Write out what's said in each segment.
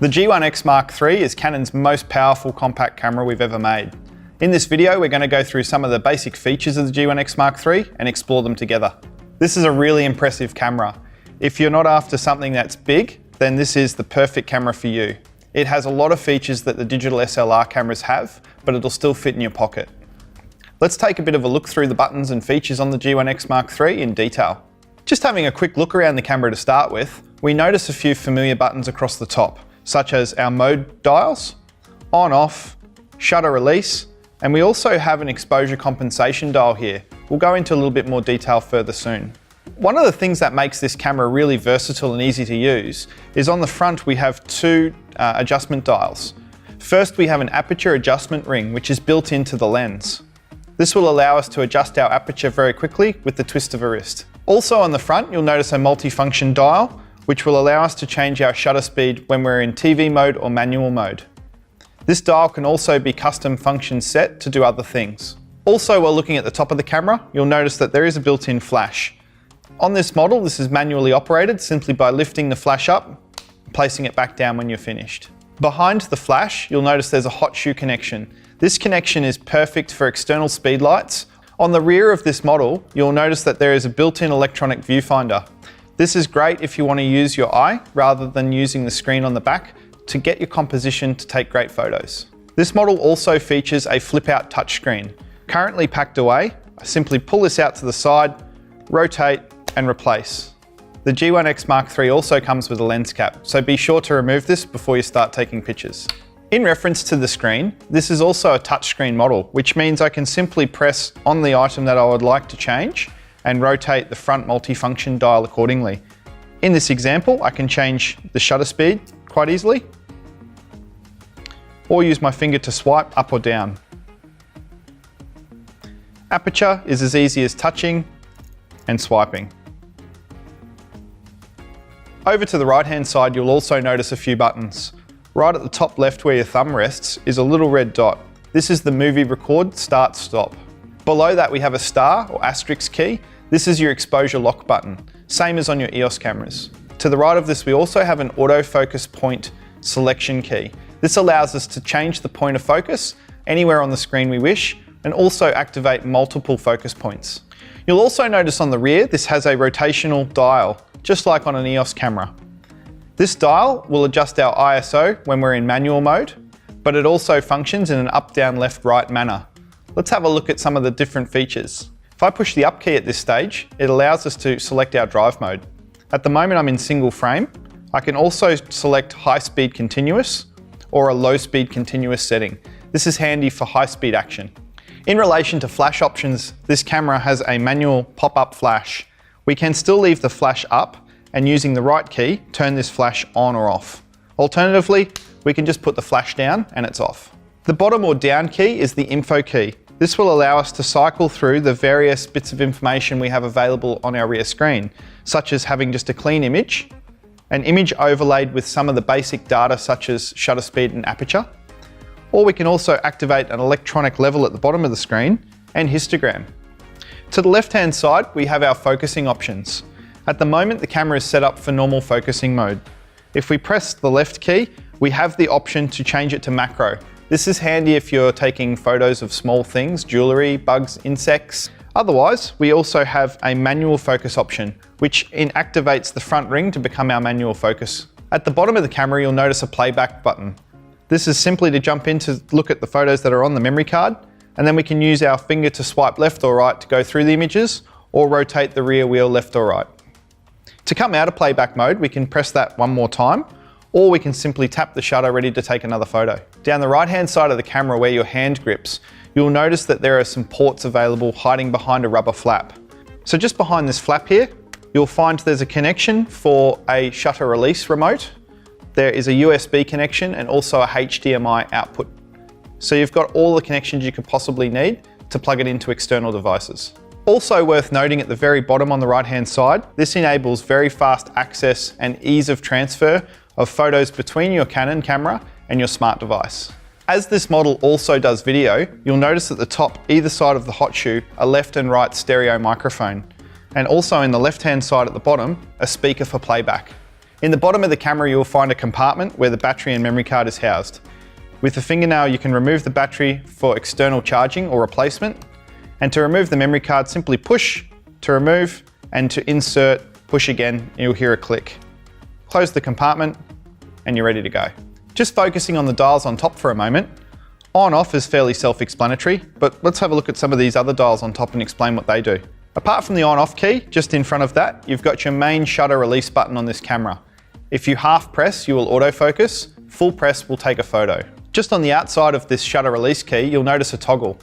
The G1X Mark III is Canon's most powerful compact camera we've ever made. In this video, we're going to go through some of the basic features of the G1X Mark III and explore them together. This is a really impressive camera. If you're not after something that's big, then this is the perfect camera for you. It has a lot of features that the digital SLR cameras have, but it'll still fit in your pocket. Let's take a bit of a look through the buttons and features on the G1X Mark III in detail. Just having a quick look around the camera to start with, we notice a few familiar buttons across the top, such as our mode dials, on, off, shutter release, and we also have an exposure compensation dial here. We'll go into a little bit more detail further soon. One of the things that makes this camera really versatile and easy to use is on the front we have two adjustment dials. First, we have an aperture adjustment ring which is built into the lens. This will allow us to adjust our aperture very quickly with the twist of a wrist. Also on the front, you'll notice a multi-function dial which will allow us to change our shutter speed when we're in TV mode or manual mode. This dial can also be custom function set to do other things. Also, while looking at the top of the camera, you'll notice that there is a built-in flash. On this model, this is manually operated simply by lifting the flash up, placing it back down when you're finished. Behind the flash, you'll notice there's a hot shoe connection. This connection is perfect for external speed lights. On the rear of this model, you'll notice that there is a built-in electronic viewfinder. This is great if you want to use your eye rather than using the screen on the back to get your composition to take great photos. This model also features a flip-out touchscreen. Currently packed away, I simply pull this out to the side, rotate and replace. The G1X Mark III also comes with a lens cap, so be sure to remove this before you start taking pictures. In reference to the screen, this is also a touchscreen model, which means I can simply press on the item that I would like to change and rotate the front multifunction dial accordingly. In this example, I can change the shutter speed quite easily, or use my finger to swipe up or down. Aperture is as easy as touching and swiping. Over to the right-hand side, you'll also notice a few buttons. Right at the top left where your thumb rests is a little red dot. This is the movie record start stop. Below that we have a star or asterisk key. This is your exposure lock button, same as on your EOS cameras. To the right of this we also have an autofocus point selection key. This allows us to change the point of focus anywhere on the screen we wish and also activate multiple focus points. You'll also notice on the rear this has a rotational dial, just like on an EOS camera. This dial will adjust our ISO when we're in manual mode, but it also functions in an up, down, left, right manner. Let's have a look at some of the different features. If I push the up key at this stage, it allows us to select our drive mode. At the moment I'm in single frame. I can also select high speed continuous or a low speed continuous setting. This is handy for high speed action. In relation to flash options, this camera has a manual pop-up flash. We can still leave the flash up and using the right key, turn this flash on or off. Alternatively, we can just put the flash down and it's off. The bottom or down key is the info key. This will allow us to cycle through the various bits of information we have available on our rear screen, such as having just a clean image, an image overlaid with some of the basic data such as shutter speed and aperture, or we can also activate an electronic level at the bottom of the screen and histogram. To the left-hand side, we have our focusing options. At the moment, the camera is set up for normal focusing mode. If we press the left key, we have the option to change it to macro. This is handy if you're taking photos of small things, jewelry, bugs, insects. Otherwise, we also have a manual focus option, which inactivates the front ring to become our manual focus. At the bottom of the camera, you'll notice a playback button. This is simply to jump in to look at the photos that are on the memory card, and then we can use our finger to swipe left or right to go through the images, or rotate the rear wheel left or right. To come out of playback mode, we can press that one more time, or we can simply tap the shutter ready to take another photo. Down the right-hand side of the camera where your hand grips, you'll notice that there are some ports available hiding behind a rubber flap. So just behind this flap here, you'll find there's a connection for a shutter release remote. There is a USB connection and also a HDMI output. So you've got all the connections you could possibly need to plug it into external devices. Also worth noting at the very bottom on the right-hand side, this enables very fast access and ease of transfer of photos between your Canon camera and your smart device. As this model also does video, you'll notice at the top either side of the hot shoe a left and right stereo microphone, and also in the left-hand side at the bottom, a speaker for playback. In the bottom of the camera, you'll find a compartment where the battery and memory card is housed. With the fingernail, you can remove the battery for external charging or replacement. And to remove the memory card, simply push to remove, and to insert, push again, and you'll hear a click. Close the compartment and you're ready to go. Just focusing on the dials on top for a moment. On/off is fairly self-explanatory, but let's have a look at some of these other dials on top and explain what they do. Apart from the on/off key, just in front of that, you've got your main shutter release button on this camera. If you half press, you will autofocus. Full press will take a photo. Just on the outside of this shutter release key, you'll notice a toggle.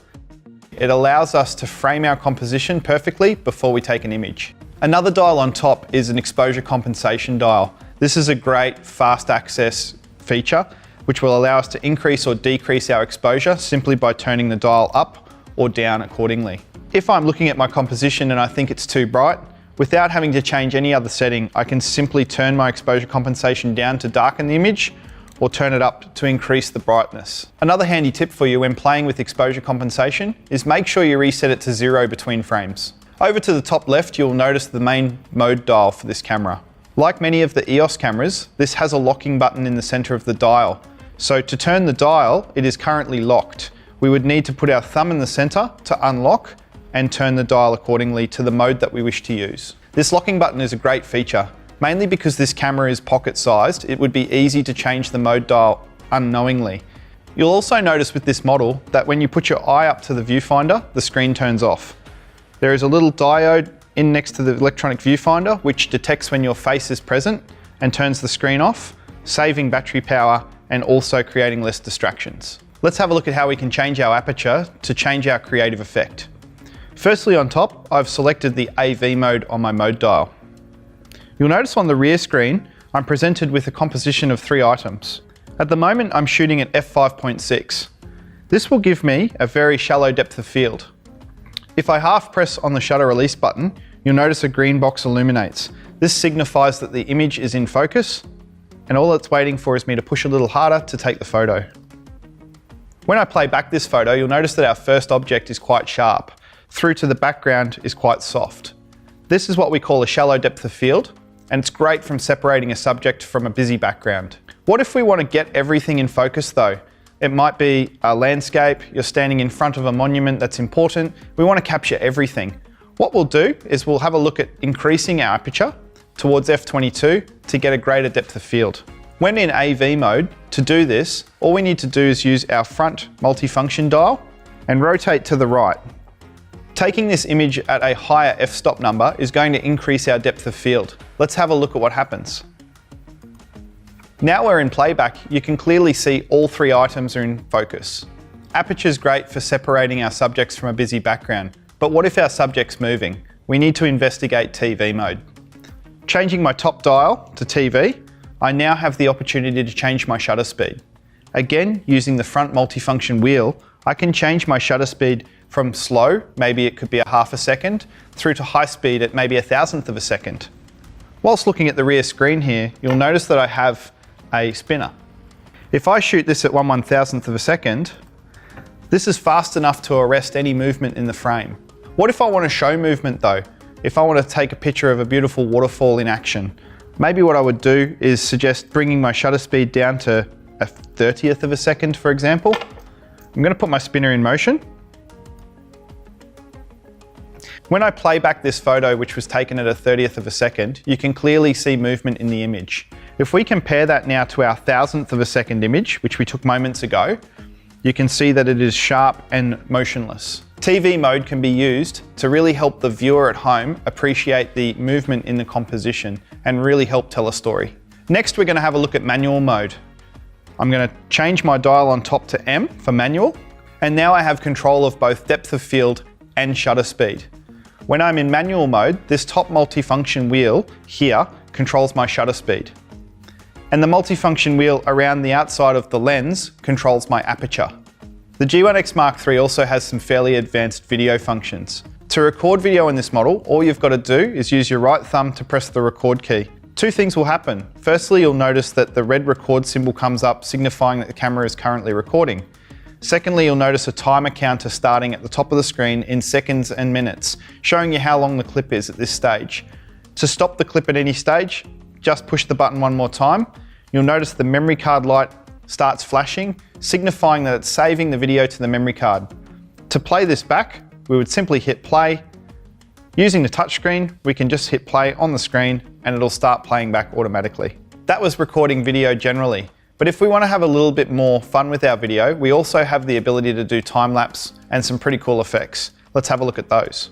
It allows us to frame our composition perfectly before we take an image. Another dial on top is an exposure compensation dial. This is a great fast access feature, which will allow us to increase or decrease our exposure simply by turning the dial up or down accordingly. If I'm looking at my composition and I think it's too bright, without having to change any other setting, I can simply turn my exposure compensation down to darken the image or turn it up to increase the brightness. Another handy tip for you when playing with exposure compensation is make sure you reset it to 0 between frames. Over to the top left, you'll notice the main mode dial for this camera. Like many of the EOS cameras, this has a locking button in the center of the dial. So to turn the dial, it is currently locked. We would need to put our thumb in the center to unlock and turn the dial accordingly to the mode that we wish to use. This locking button is a great feature, mainly because this camera is pocket sized. It would be easy to change the mode dial unknowingly. You'll also notice with this model that when you put your eye up to the viewfinder, the screen turns off. There is a little diode in next to the electronic viewfinder, which detects when your face is present and turns the screen off, saving battery power and also creating less distractions. Let's have a look at how we can change our aperture to change our creative effect. Firstly, on top, I've selected the AV mode on my mode dial. You'll notice on the rear screen, I'm presented with a composition of 3 items. At the moment, I'm shooting at f5.6. This will give me a very shallow depth of field. If I half press on the shutter release button, you'll notice a green box illuminates. This signifies that the image is in focus, and all it's waiting for is me to push a little harder to take the photo. When I play back this photo, you'll notice that our first object is quite sharp, through to the background is quite soft. This is what we call a shallow depth of field, and it's great from separating a subject from a busy background. What if we want to get everything in focus though? It might be a landscape, you're standing in front of a monument that's important, we want to capture everything. What we'll do is we'll have a look at increasing our aperture towards f22 to get a greater depth of field. When in AV mode, to do this, all we need to do is use our front multifunction dial and rotate to the right. Taking this image at a higher f-stop number is going to increase our depth of field. Let's have a look at what happens. Now we're in playback, you can clearly see all 3 items are in focus. Aperture is great for separating our subjects from a busy background, but what if our subject's moving? We need to investigate TV mode. Changing my top dial to TV, I now have the opportunity to change my shutter speed. Again, using the front multifunction wheel, I can change my shutter speed from slow, maybe it could be a half a second, through to high speed at maybe a thousandth of a second. Whilst looking at the rear screen here, you'll notice that I have a spinner. If I shoot this at 1/1000th of a second, this is fast enough to arrest any movement in the frame. What if I want to show movement though? If I want to take a picture of a beautiful waterfall in action, maybe what I would do is suggest bringing my shutter speed down to a 30th of a second, for example. I'm going to put my spinner in motion. When I play back this photo, which was taken at a 30th of a second, you can clearly see movement in the image. If we compare that now to our 1000th of a second image, which we took moments ago, you can see that it is sharp and motionless. TV mode can be used to really help the viewer at home appreciate the movement in the composition and really help tell a story. Next, we're going to have a look at manual mode. I'm going to change my dial on top to M for manual, and now I have control of both depth of field and shutter speed. When I'm in manual mode, this top multifunction wheel here controls my shutter speed. And the multifunction wheel around the outside of the lens controls my aperture. The G1X Mark III also has some fairly advanced video functions. To record video in this model, all you've got to do is use your right thumb to press the record key. 2 things will happen. Firstly, you'll notice that the red record symbol comes up signifying that the camera is currently recording. Secondly, you'll notice a timer counter starting at the top of the screen in seconds and minutes, showing you how long the clip is at this stage. To stop the clip at any stage, just push the button one more time, you'll notice the memory card light starts flashing, signifying that it's saving the video to the memory card. To play this back, we would simply hit play. Using the touchscreen, we can just hit play on the screen and it'll start playing back automatically. That was recording video generally, but if we want to have a little bit more fun with our video, we also have the ability to do time lapse and some pretty cool effects. Let's have a look at those.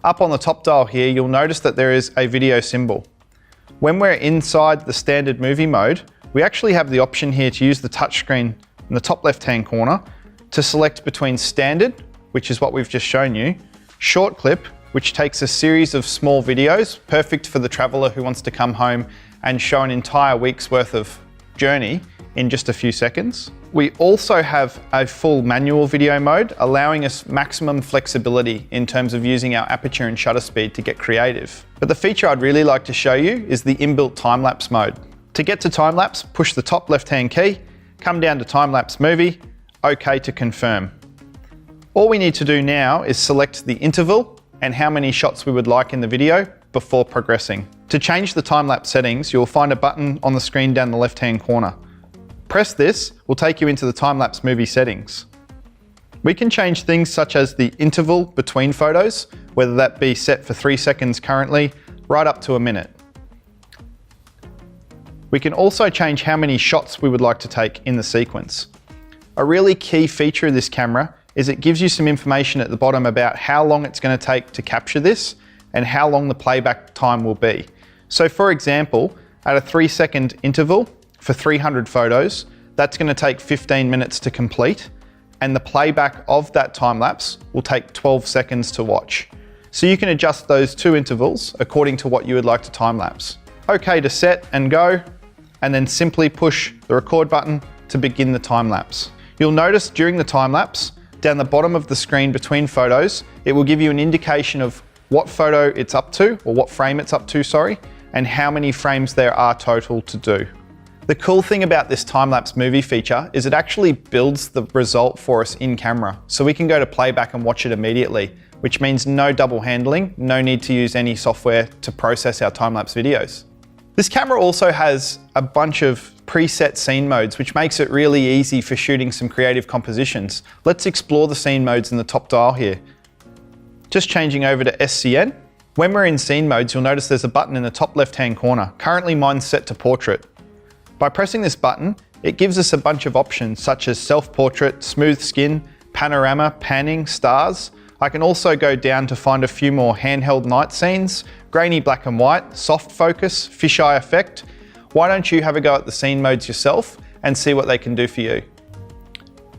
Up on the top dial here, you'll notice that there is a video symbol. When we're inside the standard movie mode, we actually have the option here to use the touchscreen in the top left-hand corner to select between standard, which is what we've just shown you, short clip, which takes a series of small videos, perfect for the traveler who wants to come home and show an entire week's worth of journey in just a few seconds. We also have a full manual video mode, allowing us maximum flexibility in terms of using our aperture and shutter speed to get creative. But the feature I'd really like to show you is the inbuilt time-lapse mode. To get to time-lapse, push the top left-hand key, come down to Timelapse Movie, OK to confirm. All we need to do now is select the interval and how many shots we would like in the video before progressing. To change the time-lapse settings, you'll find a button on the screen down the left-hand corner. Press this will take you into the Timelapse Movie settings. We can change things such as the interval between photos, whether that be set for 3 seconds currently, right up to a minute. We can also change how many shots we would like to take in the sequence. A really key feature of this camera is it gives you some information at the bottom about how long it's going to take to capture this and how long the playback time will be. So for example, at a 3-second interval for 300 photos, that's going to take 15 minutes to complete, and the playback of that time lapse will take 12 seconds to watch. So you can adjust those two intervals according to what you would like to time lapse. OK to set and go, and then simply push the record button to begin the time lapse. You'll notice during the time lapse, down the bottom of the screen between photos, it will give you an indication of what photo it's up to, or what frame it's up to, sorry, and how many frames there are total to do. The cool thing about this time-lapse movie feature is it actually builds the result for us in camera, so we can go to playback and watch it immediately, which means no double handling, no need to use any software to process our time-lapse videos. This camera also has a bunch of preset scene modes, which makes it really easy for shooting some creative compositions. Let's explore the scene modes in the top dial here. Just changing over to SCN. When we're in scene modes, you'll notice there's a button in the top left-hand corner. Currently mine's set to portrait. By pressing this button, it gives us a bunch of options such as self-portrait, smooth skin, panorama, panning, stars. I can also go down to find a few more handheld night scenes, grainy black and white, soft focus, fisheye effect. Why don't you have a go at the scene modes yourself and see what they can do for you?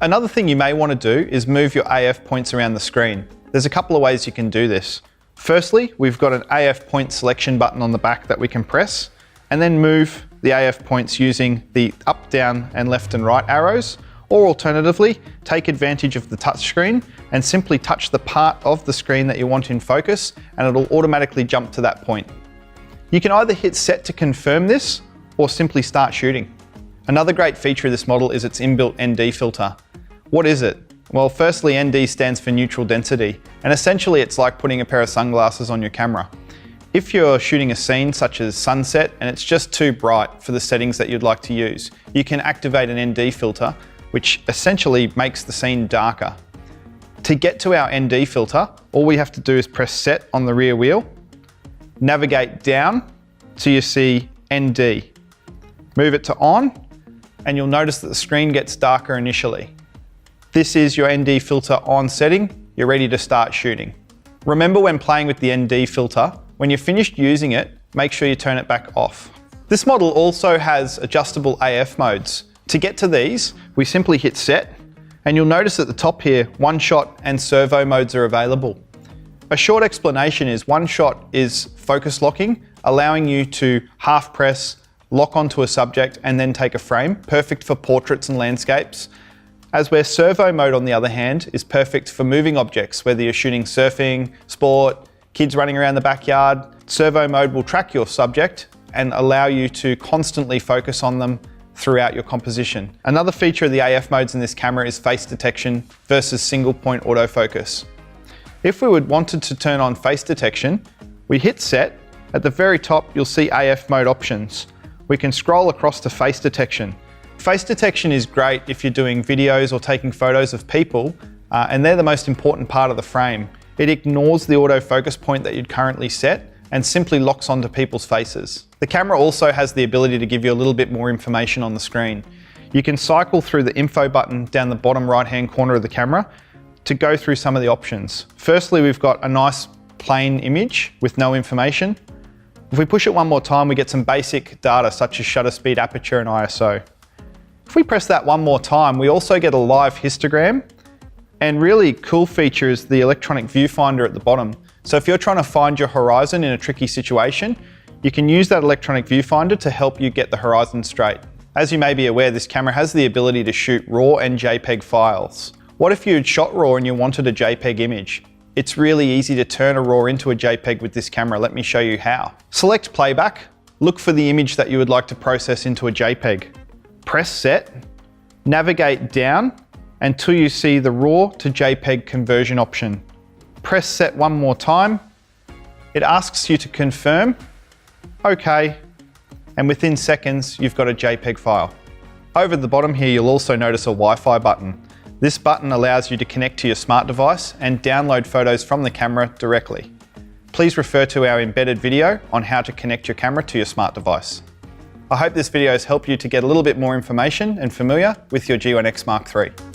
Another thing you may want to do is move your AF points around the screen. There's a couple of ways you can do this. Firstly, we've got an AF point selection button on the back that we can press, and then move the AF points using the up, down, and left and right arrows, or alternatively, take advantage of the touchscreen and simply touch the part of the screen that you want in focus, and it'll automatically jump to that point. You can either hit set to confirm this, or simply start shooting. Another great feature of this model is its inbuilt ND filter. What is it? Well, firstly, ND stands for neutral density, and essentially it's like putting a pair of sunglasses on your camera. If you're shooting a scene such as sunset and it's just too bright for the settings that you'd like to use, you can activate an ND filter, which essentially makes the scene darker. To get to our ND filter, all we have to do is press set on the rear wheel, navigate down till you see ND. Move it to on, and you'll notice that the screen gets darker initially. This is your ND filter on setting. You're ready to start shooting. Remember, when playing with the ND filter, when you're finished using it, make sure you turn it back off. This model also has adjustable AF modes. To get to these, we simply hit set, and you'll notice at the top here, one shot and servo modes are available. A short explanation is one shot is focus locking, allowing you to half press, lock onto a subject, and then take a frame, perfect for portraits and landscapes. As where servo mode, on the other hand, is perfect for moving objects, whether you're shooting surfing, sport, kids running around the backyard. Servo mode will track your subject and allow you to constantly focus on them throughout your composition. Another feature of the AF modes in this camera is face detection versus single point autofocus. If we wanted to turn on face detection, we hit set, At the very top, you'll see AF mode options. We can scroll across to face detection. Face detection is great if you're doing videos or taking photos of people, and they're the most important part of the frame. It ignores the autofocus point that you'd currently set and simply locks onto people's faces. The camera also has the ability to give you a little bit more information on the screen. You can cycle through the info button down the bottom right-hand corner of the camera to go through some of the options. Firstly, we've got a nice plain image with no information. If we push it one more time, we get some basic data such as shutter speed, aperture, and ISO. If we press that one more time, we also get a live histogram, and really cool feature is the electronic viewfinder at the bottom. So if you're trying to find your horizon in a tricky situation, you can use that electronic viewfinder to help you get the horizon straight. As you may be aware, this camera has the ability to shoot RAW and JPEG files. What if you had shot RAW and you wanted a JPEG image? It's really easy to turn a RAW into a JPEG with this camera. Let me show you how. Select playback, look for the image that you would like to process into a JPEG. Press set, navigate down until you see the RAW to JPEG conversion option. Press set one more time. It asks you to confirm, okay, and within seconds, you've got a JPEG file. Over at the bottom here, you'll also notice a Wi-Fi button. This button allows you to connect to your smart device and download photos from the camera directly. Please refer to our embedded video on how to connect your camera to your smart device. I hope this video has helped you to get a little bit more information and familiar with your G1X Mark III.